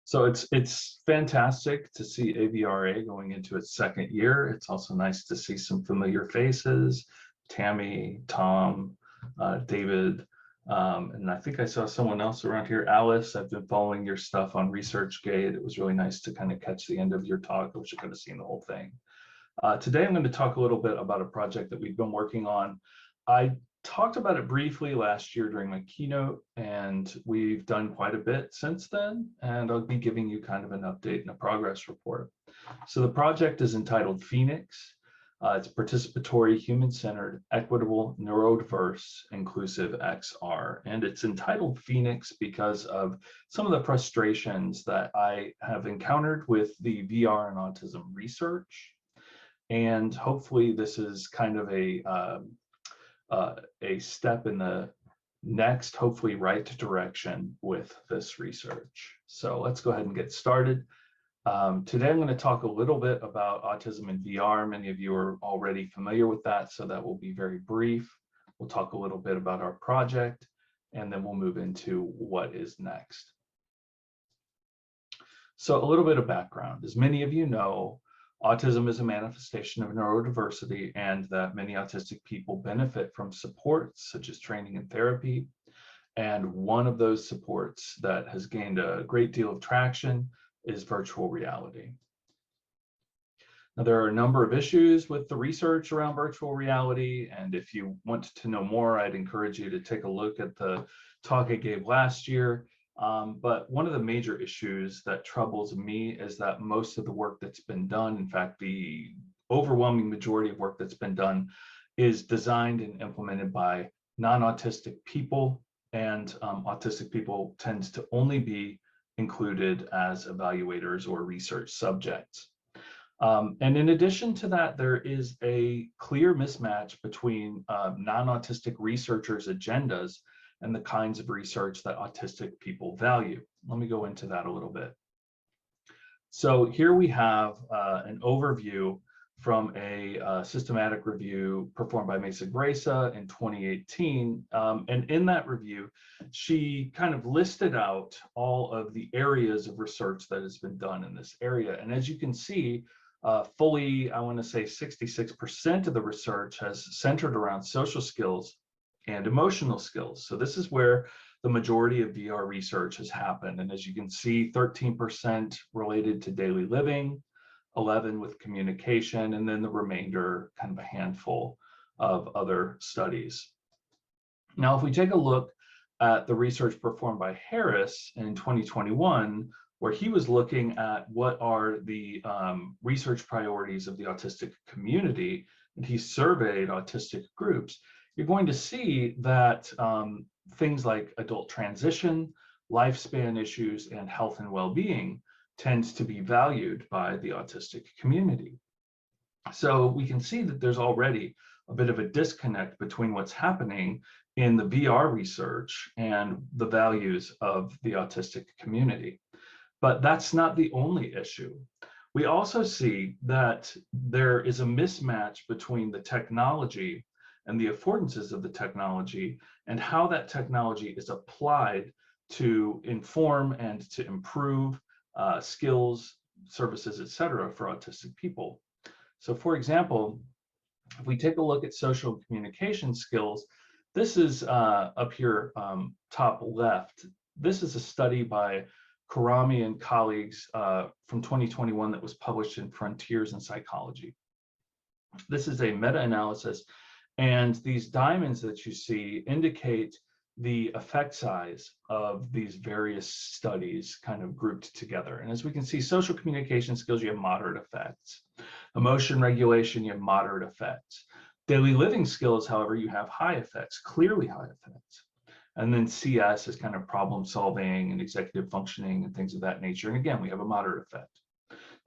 So it's fantastic to see AVRA going into its second year. It's also nice to see some familiar faces, Tammy, Tom, David, and I think I saw someone else around here, Alice. I've been following your stuff on ResearchGate. It was really nice to kind of catch the end of your talk. I wish I could have seen the whole thing. Today, I'm going to talk a little bit about a project that we've been working on. I talked about it briefly last year during my keynote, and we've done quite a bit since then, and I'll be giving you kind of an update and a progress report. So the project is entitled PHoENIX. It's Participatory, Human-Centered, Equitable, Neurodiverse, Inclusive XR. And it's entitled PHoENIX because of some of the frustrations that I have encountered with the VR and autism research. And hopefully this is kind of a step in the next, hopefully right direction with this research. So let's go ahead and get started. Today I'm going to talk a little bit about autism in VR. Many of you are already familiar with that, so that will be very brief. We'll talk a little bit about our project, and then we'll move into what is next. So a little bit of background. As many of you know, autism is a manifestation of neurodiversity, and that many autistic people benefit from supports such as training and therapy. And one of those supports that has gained a great deal of traction is virtual reality. Now, there are a number of issues with the research around virtual reality, and if you want to know more, I'd encourage you to take a look at the talk I gave last year. But one of the major issues that troubles me is that most of the work that's been done, in fact, the overwhelming majority of work that's been done, is designed and implemented by non-autistic people, and autistic people tend to only be included as evaluators or research subjects. And in addition to that, there is a clear mismatch between non-autistic researchers' agendas and the kinds of research that autistic people value. Let me go into that a little bit. So here we have an overview from a systematic review performed by Mesa Graça in 2018. And in that review, she kind of listed out all of the areas of research that has been done in this area. And as you can see, fully, I want to say 66% of the research has centered around social skills and emotional skills. So this is where the majority of VR research has happened. And as you can see, 13% related to daily living, 11 with communication, and then the remainder, kind of a handful of other studies. Now, if we take a look at the research performed by Harris in 2021, where he was looking at what are the research priorities of the autistic community, and he surveyed autistic groups, you're going to see that things like adult transition, lifespan issues, and health and well-being tends to be valued by the autistic community. So we can see that there's already a bit of a disconnect between what's happening in the VR research and the values of the autistic community. But that's not the only issue. We also see that there is a mismatch between the technology and the affordances of the technology and how that technology is applied to inform and to improve skills, services, et cetera, for autistic people. So for example, if we take a look at social communication skills, this is up here, top left. This is a study by Karami and colleagues from 2021 that was published in Frontiers in Psychology. This is a meta-analysis, and these diamonds that you see indicate the effect size of these various studies kind of grouped together. And as we can see, social communication skills, you have moderate effects. Emotion regulation, you have moderate effects. Daily living skills, however, you have high effects, clearly high effects. And then CS is kind of problem solving and executive functioning and things of that nature. And again, we have a moderate effect.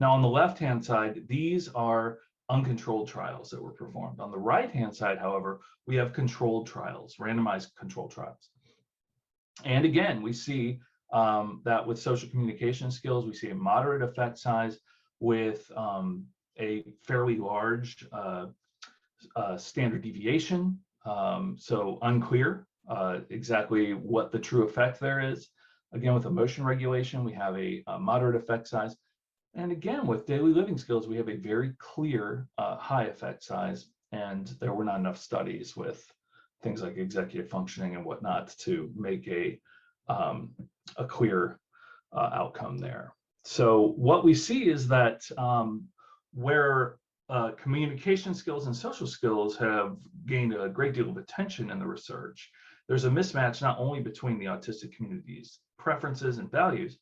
Now on the left-hand side, these are uncontrolled trials that were performed. On the right-hand side, however, we have controlled trials, randomized controlled trials. And again, we see that with social communication skills, we see a moderate effect size with a fairly large standard deviation. So unclear exactly what the true effect there is. Again, with emotion regulation, we have a moderate effect size. And again, with daily living skills, we have a very clear high effect size. And there were not enough studies with things like executive functioning and whatnot to make a clear outcome there. So what we see is that where communication skills and social skills have gained a great deal of attention in the research, there's a mismatch not only between the autistic community's preferences and values,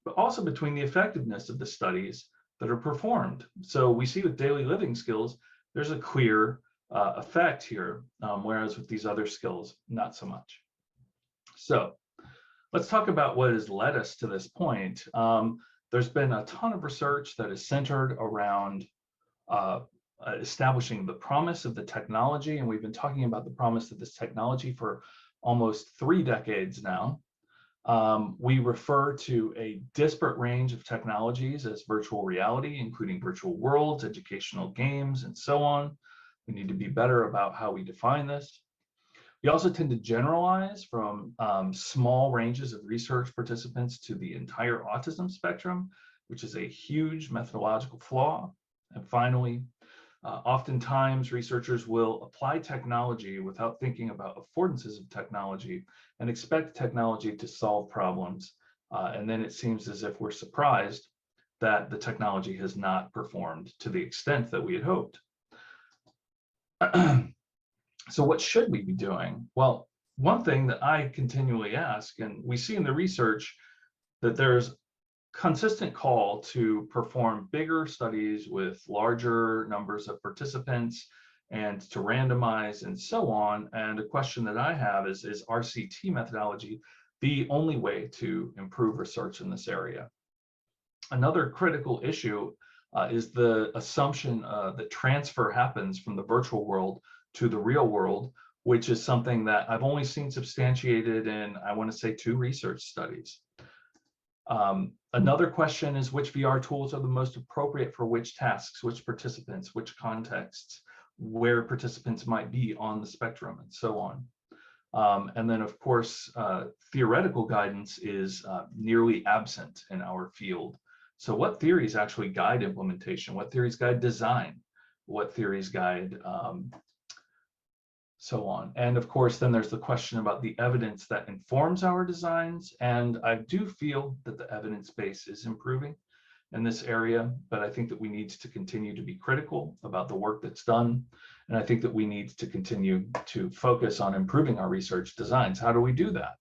but also between the effectiveness of the studies that are performed. So we see with daily living skills, there's a clear effect here, whereas with these other skills, not so much. So let's talk about what has led us to this point. There's been a ton of research that is centered around establishing the promise of the technology, and we've been talking about the promise of this technology for almost 3 decades now. We refer to a disparate range of technologies as virtual reality, including virtual worlds, educational games, and so on. We need to be better about how we define this. We also tend to generalize from small ranges of research participants to the entire autism spectrum, which is a huge methodological flaw. And finally, oftentimes researchers will apply technology without thinking about affordances of technology and expect technology to solve problems. And then it seems as if we're surprised that the technology has not performed to the extent that we had hoped. So what should we be doing? Well, one thing that I continually ask, and we see in the research that there's consistent call to perform bigger studies with larger numbers of participants and to randomize and so on. And a question that I have is RCT methodology the only way to improve research in this area? Another critical issue is the assumption that transfer happens from the virtual world to the real world, which is something that I've only seen substantiated in, I want to say, 2 research studies. Another question is which VR tools are the most appropriate for which tasks, which participants, which contexts, where participants might be on the spectrum, and so on. And then, of course, theoretical guidance is nearly absent in our field. So what theories actually guide implementation? What theories guide design? What theories guide so on? And of course, then there's the question about the evidence that informs our designs. And I do feel that the evidence base is improving in this area, but I think that we need to continue to be critical about the work that's done. And I think that we need to continue to focus on improving our research designs. How do we do that?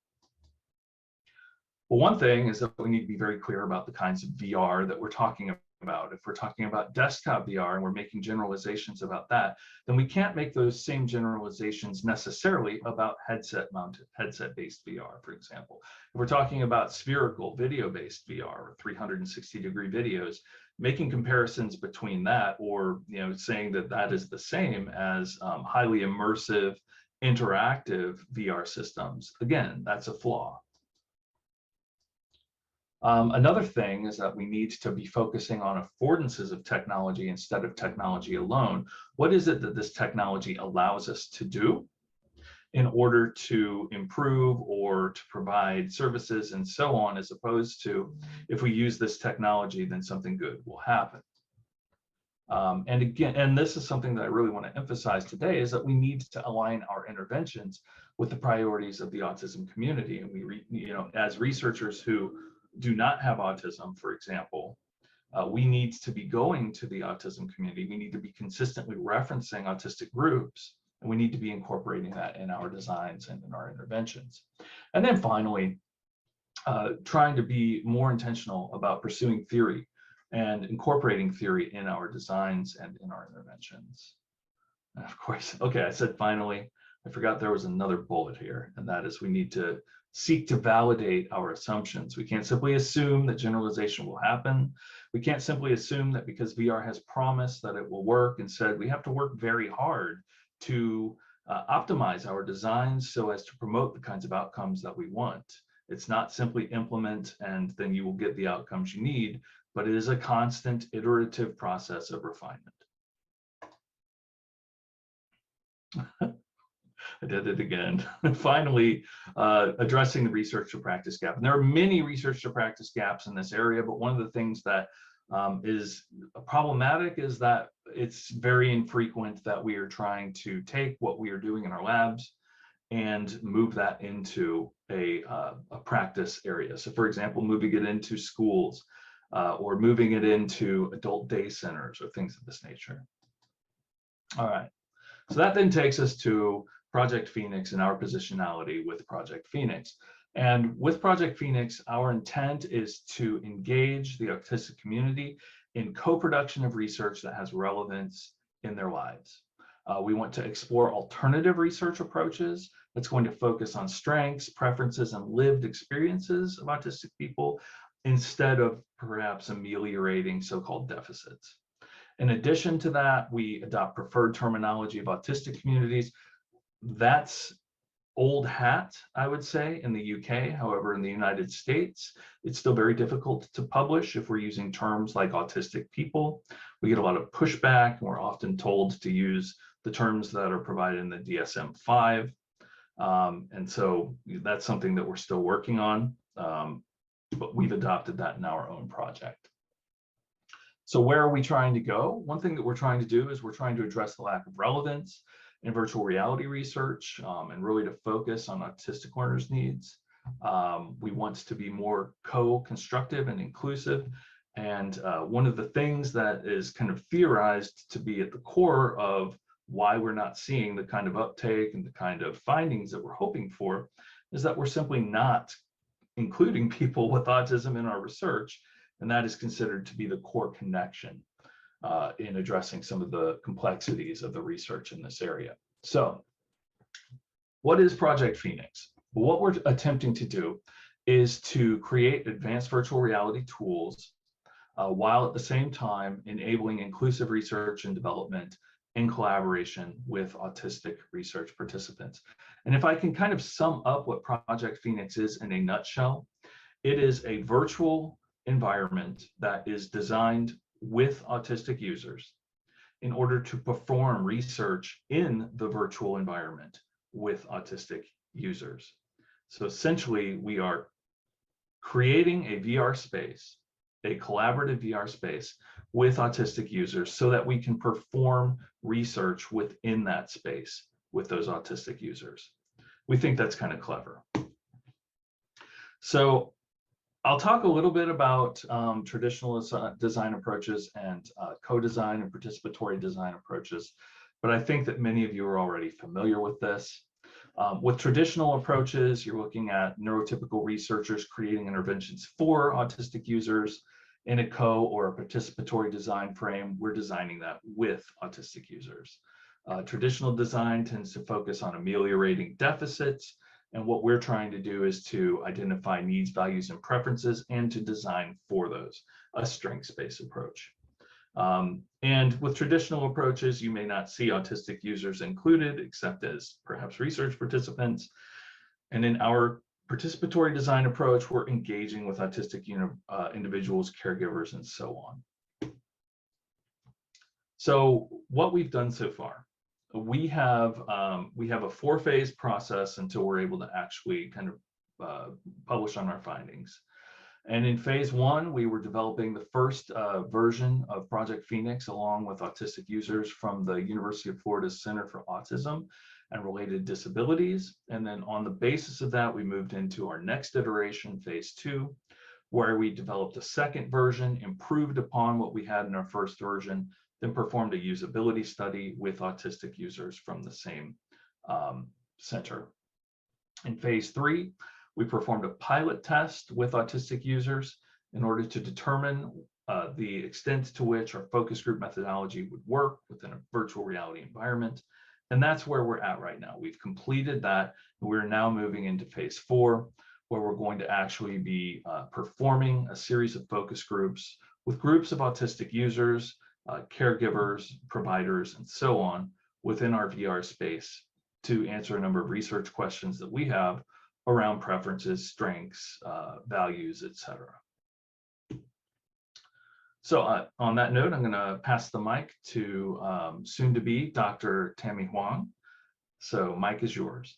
Well, one thing is that we need to be very clear about the kinds of VR that we're talking about. If we're talking about desktop VR and we're making generalizations about that, then we can't make those same generalizations necessarily about headset-based VR, for example. If we're talking about spherical video-based VR or 360-degree videos, making comparisons between that, or saying that that is the same as highly immersive, interactive VR systems, again, that's a flaw. Another thing is that we need to be focusing on affordances of technology instead of technology alone. What is it that this technology allows us to do in order to improve or to provide services and so on, as opposed to if we use this technology, then something good will happen. And again, and this is something that I really want to emphasize today, is that we need to align our interventions with the priorities of the autism community. And we, as researchers who do not have autism, for example, we need to be going to the autism community. We need to be consistently referencing autistic groups, and we need to be incorporating that in our designs and in our interventions. And then finally, trying to be more intentional about pursuing theory and incorporating theory in our designs and in our interventions. And of course, okay, I said finally, I forgot there was another bullet here, and that is we need to seek to validate our assumptions. We can't simply assume that generalization will happen. We can't simply assume that because VR has promised that it will work. Instead, we have to work very hard to optimize our designs so as to promote the kinds of outcomes that we want. It's not simply implement and then you will get the outcomes you need, but it is a constant iterative process of refinement. I did it again. Finally, addressing the research to practice gap. And there are many research to practice gaps in this area, but one of the things that is problematic is that it's very infrequent that we are trying to take what we are doing in our labs and move that into a practice area. So for example, moving it into schools or moving it into adult day centers or things of this nature. All right, so that then takes us to Project PHoENIX and our positionality with Project PHoENIX. And with Project PHoENIX, our intent is to engage the autistic community in co-production of research that has relevance in their lives. We want to explore alternative research approaches that's going to focus on strengths, preferences, and lived experiences of autistic people instead of perhaps ameliorating so-called deficits. In addition to that, we adopt preferred terminology of autistic communities. That's old hat, I would say, in the UK. However, in the United States, it's still very difficult to publish if we're using terms like autistic people. We get a lot of pushback, and we're often told to use the terms that are provided in the DSM-5. And so that's something that we're still working on, but we've adopted that in our own project. So where are we trying to go? One thing that we're trying to do is we're trying to address the lack of relevance in virtual reality research and really to focus on autistic learners' needs. We want to be more co-constructive and inclusive. And one of the things that is kind of theorized to be at the core of why we're not seeing the kind of uptake and the kind of findings that we're hoping for is that we're simply not including people with autism in our research. And that is considered to be the core connection in addressing some of the complexities of the research in this area. So what is Project PHoENIX? What we're attempting to do is to create advanced virtual reality tools while at the same time enabling inclusive research and development in collaboration with autistic research participants. And if I can kind of sum up what Project PHoENIX is in a nutshell, it is a virtual environment that is designed with autistic users in order to perform research in the virtual environment with autistic users. So essentially, we are creating a VR space, a collaborative VR space with autistic users so that we can perform research within that space with those autistic users. We think that's kind of clever. So I'll talk a little bit about traditional design approaches and co-design and participatory design approaches, but I think that many of you are already familiar with this. With traditional approaches, you're looking at neurotypical researchers creating interventions for autistic users in a co or a participatory design frame. We're designing that with autistic users. Traditional design tends to focus on ameliorating deficits, and what we're trying to do is to identify needs, values, and preferences and to design for those, a strengths-based approach. And with traditional approaches, you may not see autistic users included except as perhaps research participants. And in our participatory design approach, we're engaging with autistic individuals, caregivers, and so on. So what we've done so far, we have a 4-phase process until we're able to actually kind of publish on our findings. And in phase 1, we were developing the first version of Project PHoENIX along with autistic users from the University of Florida Center for Autism and Related Disabilities. And then on the basis of that, we moved into our next iteration, phase 2, where we developed a second version, improved upon what we had in our first version, then performed a usability study with autistic users from the same center. In phase 3, we performed a pilot test with autistic users in order to determine the extent to which our focus group methodology would work within a virtual reality environment. And that's where we're at right now. We've completed that, and we're now moving into phase 4, where we're going to actually be performing a series of focus groups with groups of autistic users, caregivers, providers, and so on within our VR space to answer a number of research questions that we have around preferences, strengths, values, etc. So on that note, I'm going to pass the mic to soon-to-be Dr. Tammy Huang. So Mike is yours.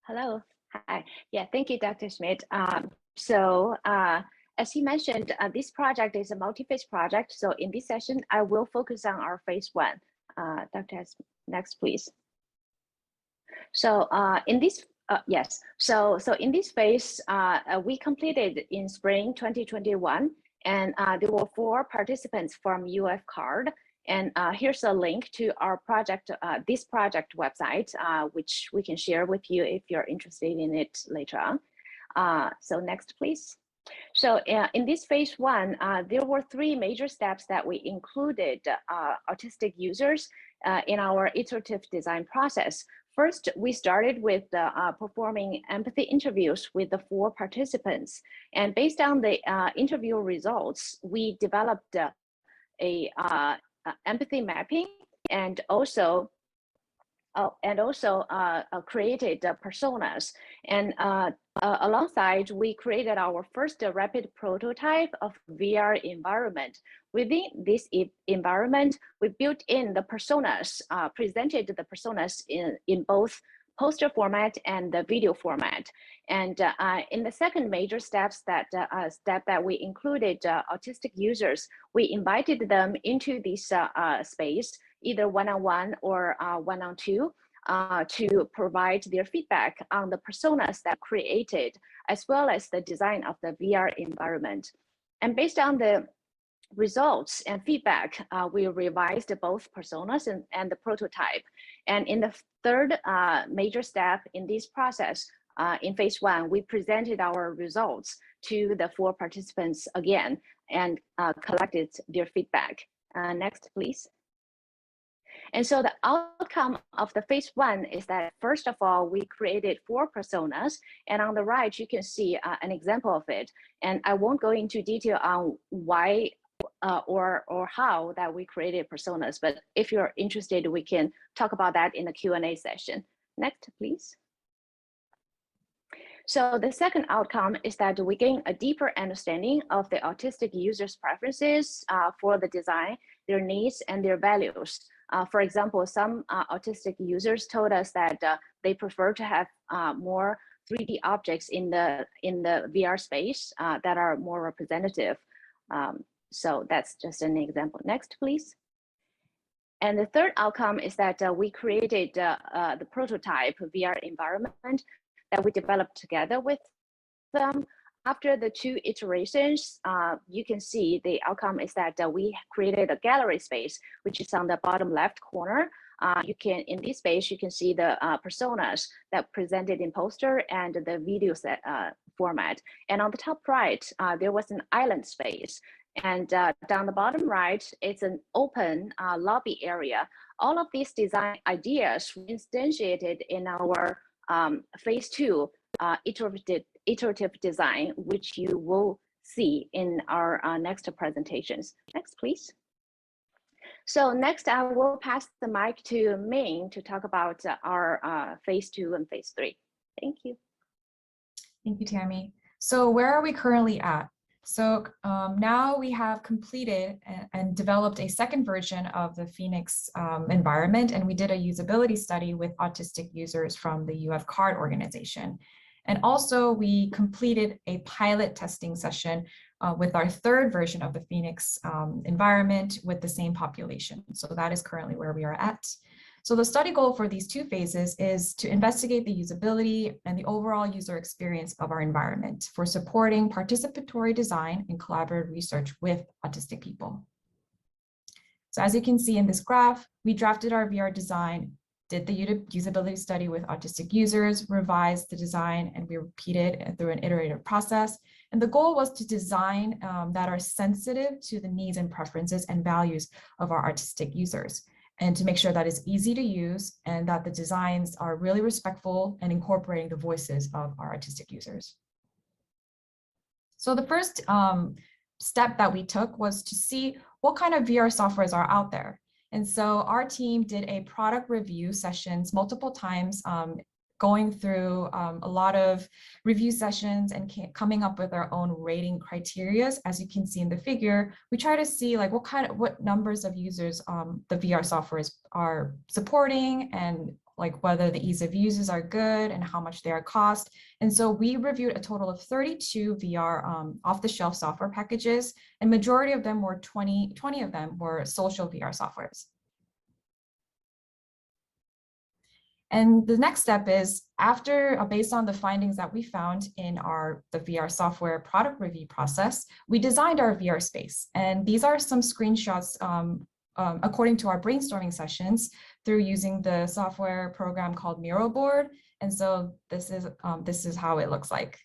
Hello. Hi. Yeah, thank you, Dr. Schmidt. As he mentioned, this project is a multi-phase project. So in this session, I will focus on our phase one. Dr. Next, please. So in this, in this phase, we completed in spring 2021, and there were 4 participants from UF CARD. And here's a link to our project, this project website, which we can share with you if you're interested in it later on. So next, please. So in this phase one, there were 3 major steps that we included autistic users in our iterative design process. First, we started with performing empathy interviews with the 4 participants. And based on the interview results, we developed a empathy mapping and also created personas. And alongside, we created our first rapid prototype of VR environment. Within this environment, we built in the personas, presented the personas in both poster format and the video format. And in the second major step that we included autistic users, we invited them into this space, either one-on-one or one-on-two, to provide their feedback on the personas that created, as well as the design of the VR environment. And based on the results and feedback, we revised both personas and the prototype. And in the third major step in this process, in phase one, we presented our results to the 4 participants again and collected their feedback. Next, please. And so the outcome of the phase one is that, first of all, we created 4 personas. And on the right, you can see an example of it. And I won't go into detail on why or how that we created personas, but if you're interested, we can talk about that in the Q&A session. Next, please. So the second outcome is that we gain a deeper understanding of the autistic users' preferences for the design, their needs, and their values. For example, some autistic users told us that they prefer to have more 3D objects in the VR space that are more representative. So that's just an example. Next, please. And the third outcome is that we created the prototype VR environment that we developed together with them. After the 2 iterations, you can see the outcome is that we created a gallery space, which is on the bottom left corner. In this space, you can see the personas that presented in poster and the video format. And on the top right, there was an island space. And down the bottom right, it's an open lobby area. All of these design ideas were instantiated in our phase 2 iterative design, which you will see in our next presentations. Next, please. So next, I will pass the mic to Ming to talk about our phase 2 and phase 3. Thank you. Thank you, Tammy. So where are we currently at? So now we have completed and developed a second version of the PHoENIX environment, and we did a usability study with autistic users from the UF CARD organization. And also we completed a pilot testing session with our third version of the PHoENIX environment with the same population. So that is currently where we are at. So the study goal for these 2 phases is to investigate the usability and the overall user experience of our environment for supporting participatory design and collaborative research with autistic people. So as you can see in this graph, we drafted our VR design, did the usability study with autistic users, revised the design, and we repeated through an iterative process. And the goal was to design that are sensitive to the needs and preferences and values of our autistic users, and to make sure that it's easy to use and that the designs are really respectful and incorporating the voices of our artistic users. So the first step that we took was to see what kind of VR softwares are out there. And so our team did a product review sessions multiple times going through a lot of review sessions and coming up with our own rating criteria. As you can see in the figure, we try to see like what numbers of users the VR software are supporting, and like whether the ease of uses are good and how much they are cost. And so we reviewed a total of 32 VR off-the-shelf software packages, and majority of them were 20 of them were social VR softwares. And the next step is, after, based on the findings that we found in the VR software product review process, we designed our VR space. And these are some screenshots according to our brainstorming sessions through using the software program called Miro Board. And so this is how it looks like.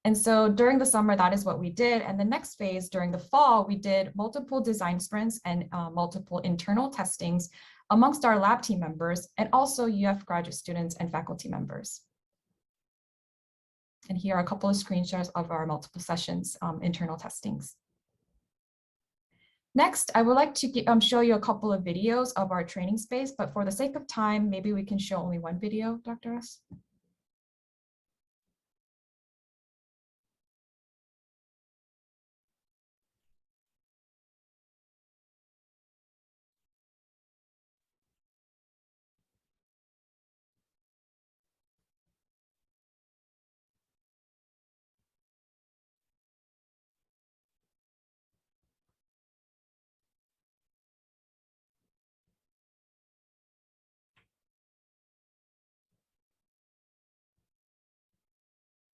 And so during the summer, that is what we did. And the next phase, during the fall, we did multiple design sprints and multiple internal testings amongst our lab team members, and also UF graduate students and faculty members. And here are a couple of screenshots of our multiple sessions, internal testings. Next, I would like to show you a couple of videos of our training space, but for the sake of time, maybe we can show only one video, Dr. S.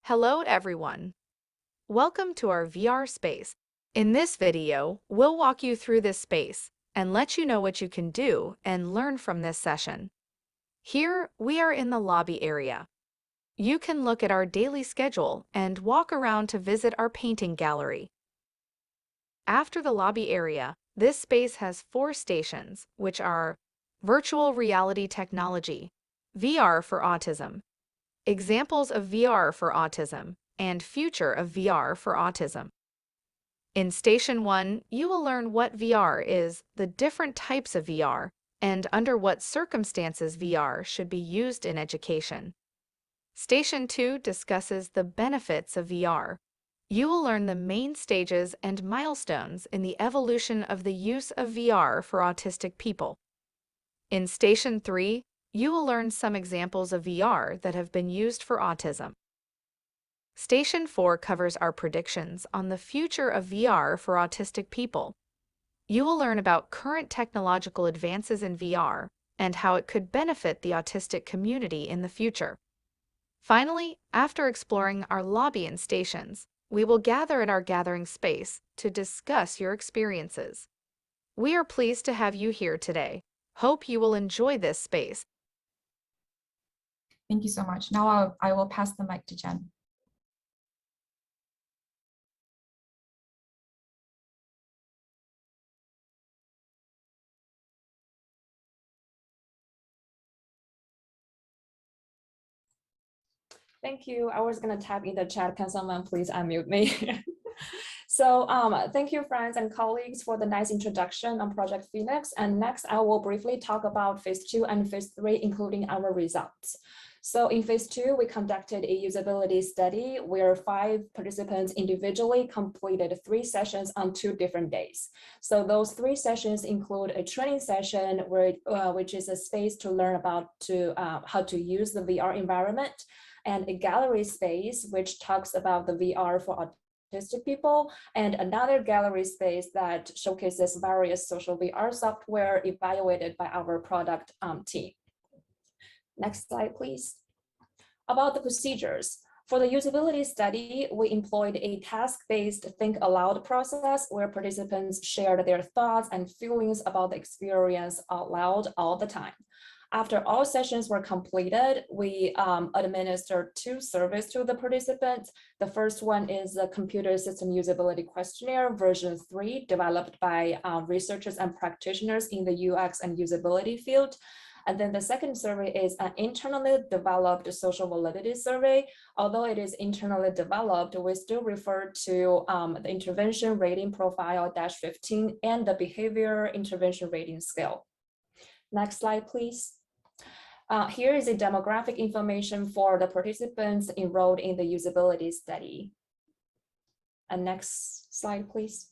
Hello everyone. Welcome to our VR space. In this video, we'll walk you through this space and let you know what you can do and learn from this session. Here, we are in the lobby area. You can look at our daily schedule and walk around to visit our painting gallery. After the lobby area, this space has 4 stations, which are virtual reality technology, VR for autism, examples of VR for autism, and future of VR for autism. In Station 1, you will learn what VR is, the different types of VR, and under what circumstances VR should be used in education. Station 2 discusses the benefits of VR. You will learn the main stages and milestones in the evolution of the use of VR for autistic people. In Station 3, you will learn some examples of VR that have been used for autism. Station 4 covers our predictions on the future of VR for autistic people. You will learn about current technological advances in VR and how it could benefit the autistic community in the future. Finally, after exploring our lobby and stations, we will gather at our gathering space to discuss your experiences. We are pleased to have you here today. Hope you will enjoy this space. Thank you so much. Now I will pass the mic to Jen. Thank you. I was going to type in the chat. Can someone please unmute me? So thank you, friends and colleagues, for the nice introduction on Project PHoENIX. And next, I will briefly talk about Phase 2 and Phase 3, including our results. So in Phase 2, we conducted a usability study where 5 participants individually completed 3 sessions on 2 different days. So those 3 sessions include a training session, which is a space to learn about how to use the VR environment, and a gallery space, which talks about the VR for autistic people, and another gallery space that showcases various social VR software evaluated by our product team. Next slide, please. About the procedures. For the usability study, we employed a task-based think aloud process where participants shared their thoughts and feelings about the experience out loud all the time. After all sessions were completed, we administered 2 surveys to the participants. The first one is the Computer System Usability Questionnaire version 3, developed by researchers and practitioners in the UX and usability field. And then the second survey is an internally developed social validity survey. Although it is internally developed, we still refer to the intervention rating profile -15 and the behavior intervention rating scale. Next slide, please. Here is the demographic information for the participants enrolled in the usability study. And next slide, please.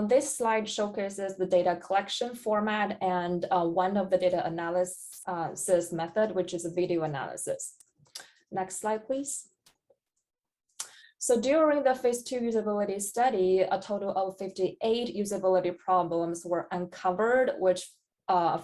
This slide showcases the data collection format and one of the data analysis method, which is a video analysis. Next slide, please. So during the phase 2 usability study, a total of 58 usability problems were uncovered, which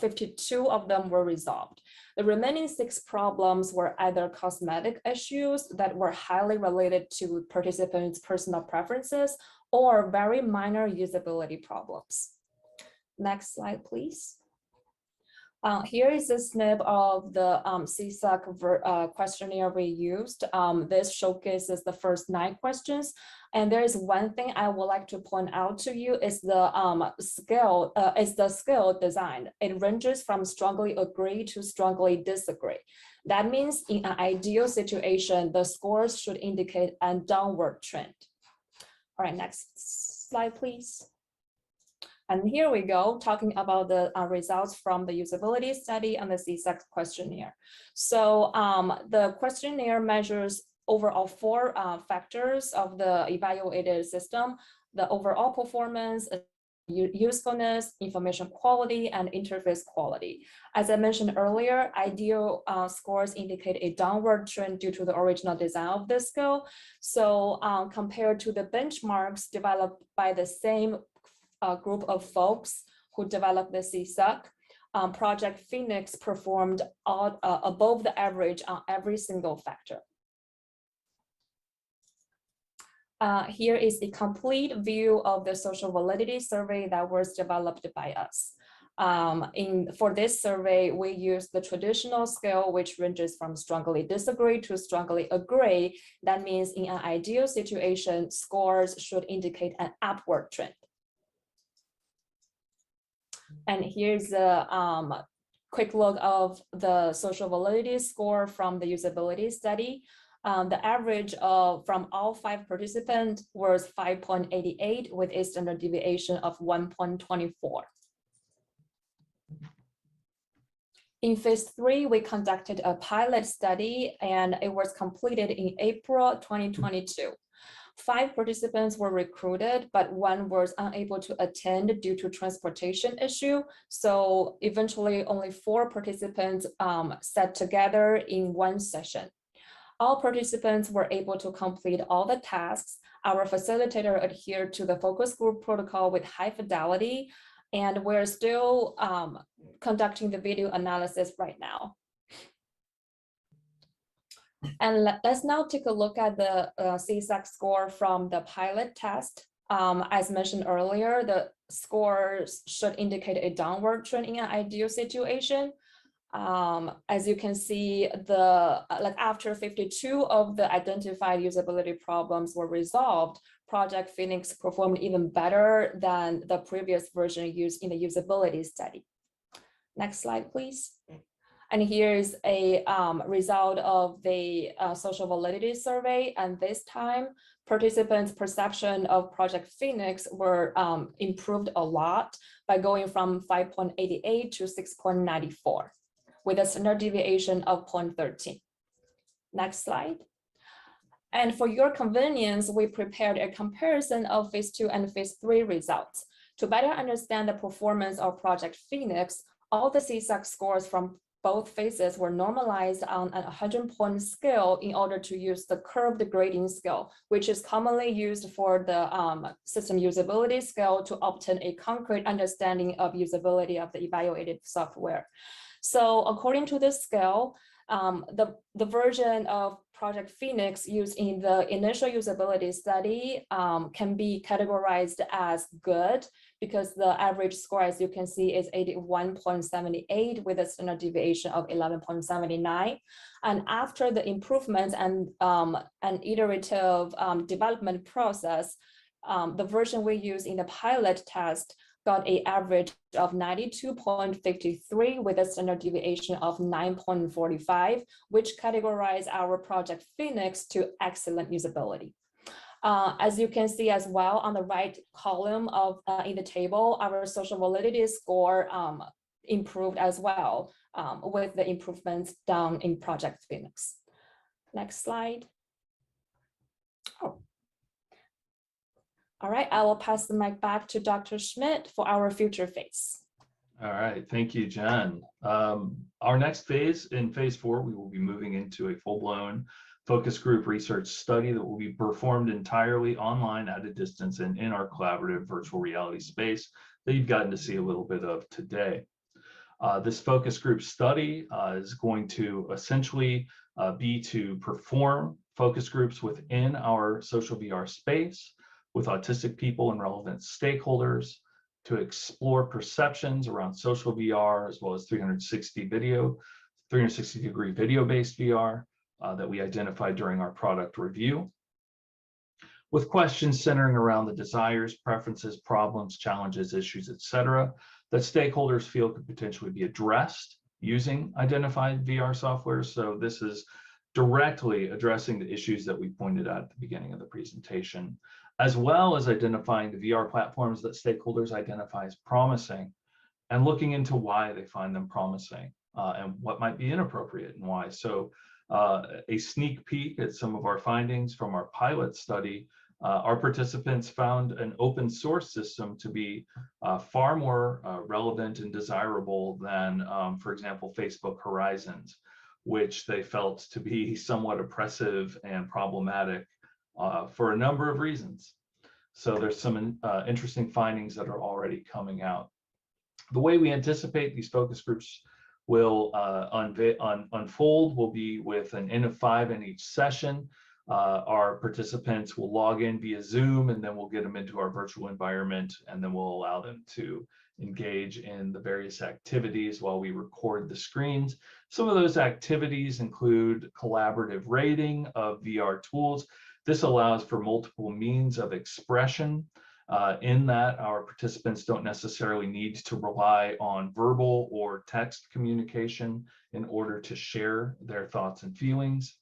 52 of them were resolved. The remaining 6 problems were either cosmetic issues that were highly related to participants' personal preferences or very minor usability problems. Next slide, please. Here is a snip of the CSAC questionnaire we used. This showcases the first 9 questions. And there is one thing I would like to point out to you is the scale design. It ranges from strongly agree to strongly disagree. That means in an ideal situation, the scores should indicate a downward trend. All right, next slide, please. And here we go, talking about the results from the usability study and the CSAC questionnaire. So the questionnaire measures overall 4 factors of the evaluated system: the overall performance, usefulness, information quality, and interface quality. As I mentioned earlier, ideal scores indicate a downward trend due to the original design of the scale. So compared to the benchmarks developed by the same group of folks who developed the CSAC, Project PHoENIX performed above the average on every single factor. Here is a complete view of the social validity survey that was developed by us. For this survey, we use the traditional scale, which ranges from strongly disagree to strongly agree. That means in an ideal situation, scores should indicate an upward trend. And here's a quick look of the social validity score from the usability study. The average from all 5 participants was 5.88 with a standard deviation of 1.24. In phase 3, we conducted a pilot study and it was completed in April 2022. 5 participants were recruited, but 1 was unable to attend due to transportation issue. So eventually only 4 participants sat together in one session. All participants were able to complete all the tasks. Our facilitator adhered to the focus group protocol with high fidelity, and we're still conducting the video analysis right now. And let's now take a look at the CSAC score from the pilot test. As mentioned earlier, the scores should indicate a downward trend in an ideal situation. As you can see, after 52 of the identified usability problems were resolved, Project PHoENIX performed even better than the previous version used in the usability study. Next slide, please. And here's a result of the social validity survey. And this time, participants' perception of Project PHoENIX were improved a lot by going from 5.88 to 6.94 with a standard deviation of 0.13. Next slide. And for your convenience, we prepared a comparison of phase 2 and phase 3 results. To better understand the performance of Project PHoENIX, all the CSAC scores from both phases were normalized on a 100-point scale in order to use the curved grading scale, which is commonly used for the system usability scale to obtain a concrete understanding of usability of the evaluated software. So according to this scale, the version of Project PHoENIX used in the initial usability study can be categorized as good because the average score, as you can see, is 81.78 with a standard deviation of 11.79. And after the improvements and an iterative development process, the version we use in the pilot test got an average of 92.53 with a standard deviation of 9.45, which categorized our Project PHoENIX to excellent usability. As you can see as well on the right column of in the table, our social validity score improved as well with the improvements done in Project PHoENIX. Next slide. Oh. All right, I will pass the mic back to Dr. Schmidt for our future phase. All right, thank you, Jen. Our next phase, in phase 4, we will be moving into a full-blown focus group research study that will be performed entirely online at a distance and in our collaborative virtual reality space that you've gotten to see a little bit of today. This focus group study is going to essentially be to perform focus groups within our social VR space with autistic people and relevant stakeholders to explore perceptions around social VR as well as 360-degree video-based VR that we identified during our product review, with questions centering around the desires, preferences, problems, challenges, issues, etc., that stakeholders feel could potentially be addressed using identified VR software. So this is directly addressing the issues that we pointed out at the beginning of the presentation, as well as identifying the VR platforms that stakeholders identify as promising and looking into why they find them promising and what might be inappropriate and why. So a sneak peek at some of our findings from our pilot study, our participants found an open source system to be far more relevant and desirable than, for example, Facebook Horizons, which they felt to be somewhat oppressive and problematic for a number of reasons. So there's some interesting findings that are already coming out. The way we anticipate these focus groups will unfold will be with an N of 5 in each session. Our participants will log in via Zoom, and then we'll get them into our virtual environment, and then we'll allow them to engage in the various activities while we record the screens. Some of those activities include collaborative rating of VR tools. This allows for multiple means of expression in that our participants don't necessarily need to rely on verbal or text communication in order to share their thoughts and feelings.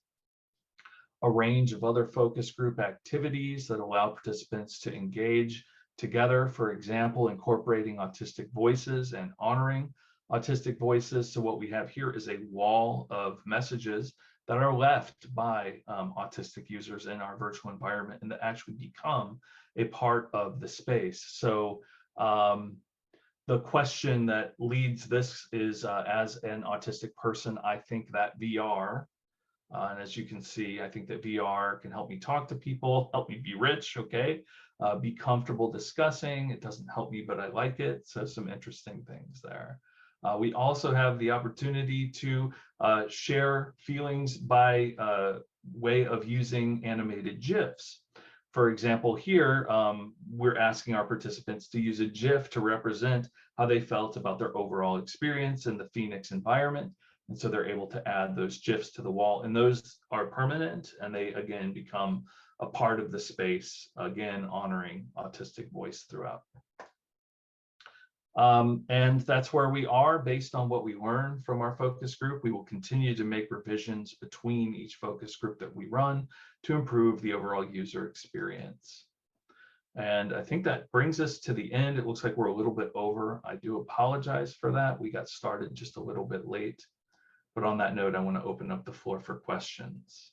A range of other focus group activities that allow participants to engage together, for example, incorporating autistic voices and honoring autistic voices. So what we have here is a wall of messages that are left by autistic users in our virtual environment and that actually become a part of the space. So the question that leads this is, as an autistic person, I think that VR, and as you can see, I think that VR can help me talk to people, help me be rich, okay? Be comfortable discussing. It doesn't help me, but I like it. So some interesting things there. We also have the opportunity to share feelings by way of using animated GIFs. For example, here, we're asking our participants to use a GIF to represent how they felt about their overall experience in the PHoENIX environment. And so they're able to add those GIFs to the wall, and those are permanent, and they, again, become a part of the space, again, honoring autistic voice throughout. And that's where we are based on what we learned from our focus group. We will continue to make revisions between each focus group that we run to improve the overall user experience. And I think that brings us to the end. It looks like we're a little bit over. I do apologize for that. We got started just a little bit late. But on that note, I want to open up the floor for questions.